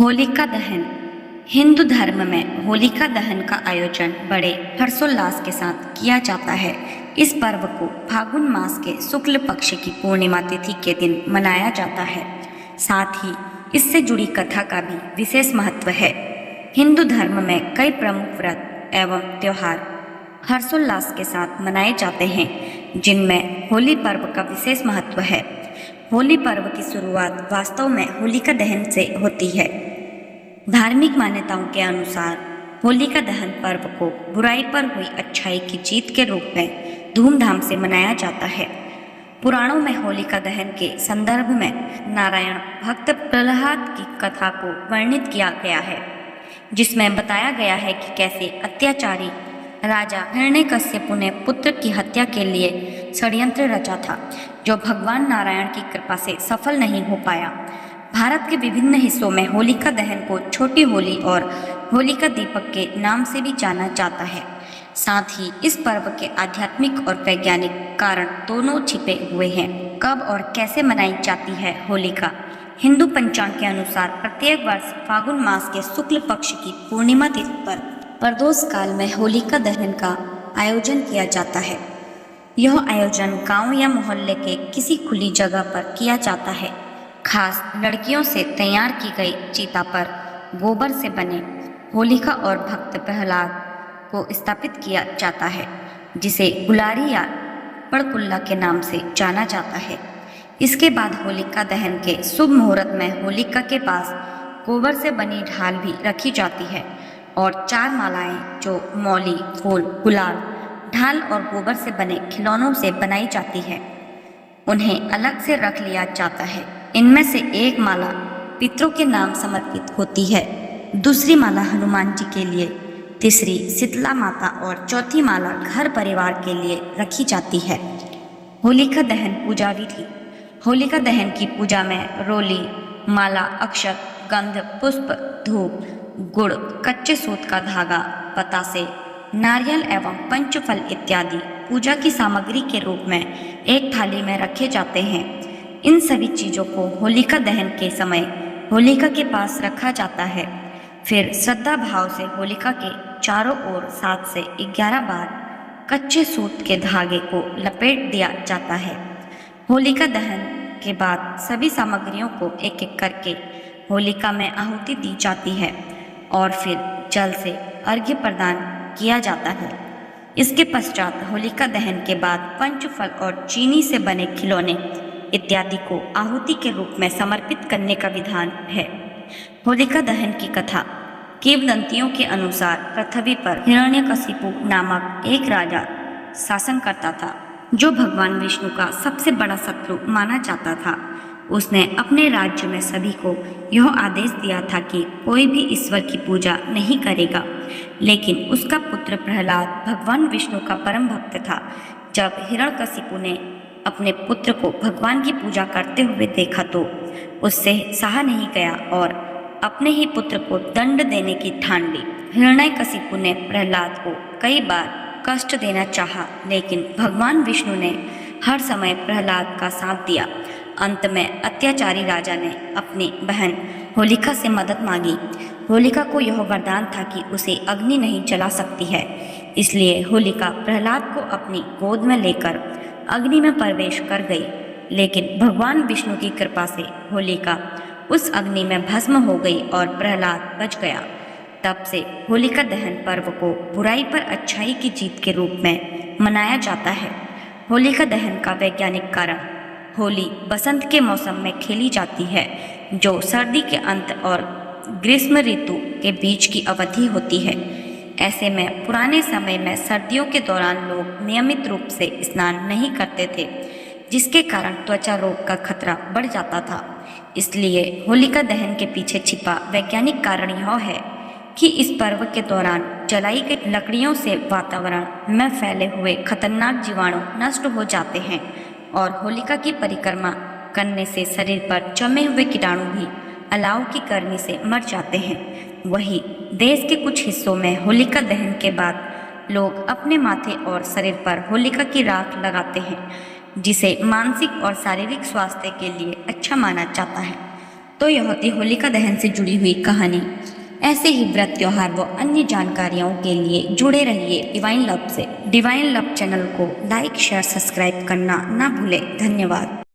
होलिका दहन। हिंदू धर्म में होलिका दहन का आयोजन बड़े हर्षोल्लास के साथ किया जाता है। इस पर्व को फागुन मास के शुक्ल पक्ष की पूर्णिमा तिथि के दिन मनाया जाता है। साथ ही इससे जुड़ी कथा का भी विशेष महत्व है। हिंदू धर्म में कई प्रमुख व्रत एवं त्योहार हर्षोल्लास के साथ मनाए जाते हैं, जिनमें होली पर्व का विशेष महत्व है। होली पर्व की शुरुआत वास्तव में होलिका दहन से होती है। धार्मिक मान्यताओं के अनुसार होलिका दहन पर्व को बुराई पर हुई अच्छाई की जीत के रूप में धूमधाम से मनाया जाता है। पुराणों में होलिका दहन के संदर्भ में नारायण भक्त प्रहलाद की कथा को वर्णित किया गया है, जिसमें बताया गया है कि कैसे अत्याचारी राजा हिरण्यकश्यपु ने पुत्र की हत्या के लिए षड्यंत्र रचा था, जो भगवान नारायण की कृपा से सफल नहीं हो पाया। भारत के विभिन्न हिस्सों में होलिका दहन को छोटी होली और होलिका दीपक के नाम से भी जाना जाता है। साथ ही इस पर्व के आध्यात्मिक और वैज्ञानिक कारण दोनों छिपे हुए हैं। कब और कैसे मनाई जाती है होलिका? हिंदू पंचांग के अनुसार प्रत्येक वर्ष फागुन मास के शुक्ल पक्ष की पूर्णिमा तिथि पर प्रदोष काल में होलिका दहन का आयोजन किया जाता है। यह आयोजन गांव या मोहल्ले के किसी खुली जगह पर किया जाता है। खास लड़कियों से तैयार की गई चिता पर गोबर से बने होलिका और भक्त प्रहलाद को स्थापित किया जाता है, जिसे गुलारी या पड़कुल्ला के नाम से जाना जाता है। इसके बाद होलिका दहन के शुभ मुहूर्त में होलिका के पास गोबर से बनी ढाल भी रखी जाती है और 4 मालाएं जो मौली, फूल, गुलाल, ढाल और गोबर से बने खिलौनों से बनाई जाती है, उन्हें अलग से रख लिया जाता है। इनमें से एक माला पितरों के नाम समर्पित होती है, दूसरी माला हनुमान जी के लिए, तीसरी शीतला माता और चौथी माला घर परिवार के लिए रखी जाती है। होलिका दहन पूजा विधि। होलिका दहन की पूजा में रोली, माला, अक्षत, गंध, पुष्प, धूप, गुड़, कच्चे सूत का धागा, बतासे, नारियल एवं पंचफल इत्यादि पूजा की सामग्री के रूप में एक थाली में रखे जाते हैं। इन सभी चीज़ों को होलिका दहन के समय होलिका के पास रखा जाता है। फिर श्रद्धा भाव से होलिका के चारों ओर 7 से 11 बार कच्चे सूत के धागे को लपेट दिया जाता है। होलिका दहन के बाद सभी सामग्रियों को एक एक करके होलिका में आहुति दी जाती है और फिर जल से अर्घ्य प्रदान किया जाता है। इसके पश्चात होलिका दहन के बाद पंचफल और चीनी से बने खिलौने इत्यादि को आहुति के रूप में समर्पित करने का विधान है। होलिका दहन की कथा। किंवदंतियों के अनुसार पृथ्वी पर हिरण्यकशिपु नामक एक राजा शासन करता था, जो भगवान विष्णु का सबसे बड़ा शत्रु माना जाता था। उसने अपने राज्य में सभी को यह आदेश दिया था कि कोई भी ईश्वर की पूजा नहीं करेगा, लेकिन उसका पुत्र प्रहलाद भगवान विष्णु का परम भक्त था। जब हिरण्यकशिपु ने अपने पुत्र को भगवान की पूजा करते हुए देखा तो उससे सहा नहीं गया और अपने ही पुत्र को दंड देने की ठान ली। हिरण्यकशिपु ने प्रहलाद को कई बार कष्ट देना चाहा, लेकिन भगवान विष्णु ने हर समय प्रहलाद का साथ दिया। अंत में अत्याचारी राजा ने अपनी बहन होलिका से मदद मांगी। होलिका को यह वरदान था कि उसे अग्नि नहीं जला सकती है, इसलिए होलिका प्रहलाद को अपनी गोद में लेकर अग्नि में प्रवेश कर गई। लेकिन भगवान विष्णु की कृपा से होलिका उस अग्नि में भस्म हो गई और प्रहलाद बच गया। तब से होलिका दहन पर्व को बुराई पर अच्छाई की जीत के रूप में मनाया जाता है। होलिका दहन का वैज्ञानिक कारण। होली बसंत के मौसम में खेली जाती है, जो सर्दी के अंत और ग्रीष्म ऋतु के बीच की अवधि होती है। ऐसे में पुराने समय में सर्दियों के दौरान लोग नियमित रूप से स्नान नहीं करते थे, जिसके कारण त्वचा रोग का खतरा बढ़ जाता था। इसलिए होलिका दहन के पीछे छिपा वैज्ञानिक कारण यह है कि इस पर्व के दौरान जलाई गई लकड़ियों से वातावरण में फैले हुए खतरनाक जीवाणु नष्ट हो जाते हैं और होलिका की परिक्रमा करने से शरीर पर जमे हुए कीटाणु भी अलाव की गर्मी से मर जाते हैं। वहीं देश के कुछ हिस्सों में होलिका दहन के बाद लोग अपने माथे और शरीर पर होलिका की राख लगाते हैं, जिसे मानसिक और शारीरिक स्वास्थ्य के लिए अच्छा माना जाता है। तो यह थी होलिका दहन से जुड़ी हुई कहानी। ऐसे ही व्रत त्योहार व अन्य जानकारियों के लिए जुड़े रहिए डिवाइन लव से। डिवाइन लव चैनल को लाइक शेयर सब्सक्राइब करना ना भूलें। धन्यवाद।